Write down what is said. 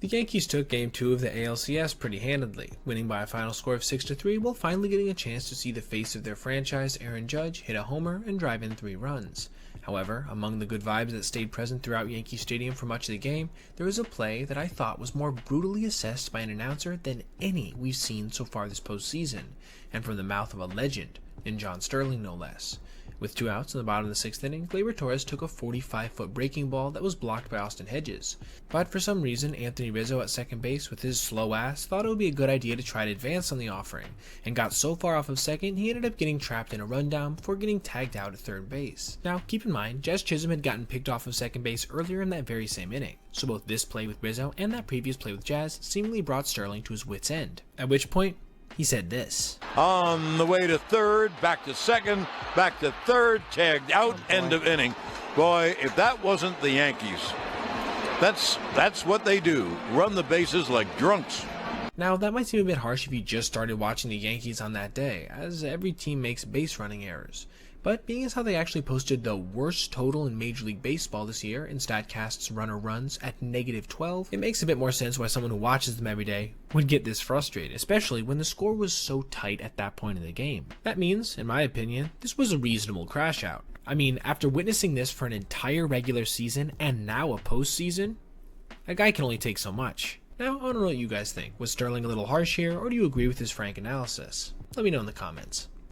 The Yankees took Game 2 of the ALCS pretty handedly, winning by a final score of 6-3 while finally getting a chance to see the face of their franchise, Aaron Judge, hit a homer and drive in 3 runs. However, among the good vibes that stayed present throughout Yankee Stadium for much of the game, there was a play that I thought was more brutally assessed by an announcer than any we've seen so far this postseason, and from the mouth of a legend, in John Sterling no less. With 2 outs in the bottom of the 6th inning, Gleyber Torres took a 45-foot breaking ball that was blocked by Austin Hedges. But for some reason, Anthony Rizzo at second base with his slow ass thought it would be a good idea to try to advance on the offering, and got so far off of second he ended up getting trapped in a rundown before getting tagged out at third base. Now, keep in mind, Jazz Chisholm had gotten picked off of second base earlier in that very same inning, so both this play with Rizzo and that previous play with Jazz seemingly brought Sterling to his wit's end. At which point, he said this. On the way to third, back to second, back to third, tagged out, end of inning. Boy, if that wasn't the Yankees. That's what they do, run the bases like drunks. Now, that might seem a bit harsh if you just started watching the Yankees on that day, as every team makes base running errors. But being as how they actually posted the worst total in Major League Baseball this year in StatCast's runner runs at -12, it makes a bit more sense why someone who watches them every day would get this frustrated, especially when the score was so tight at that point in the game. That means, in my opinion, this was a reasonable crash out. I mean, after witnessing this for an entire regular season and now a postseason, a guy can only take so much. Now, I don't know what you guys think. Was Sterling a little harsh here, or do you agree with his frank analysis? Let me know in the comments.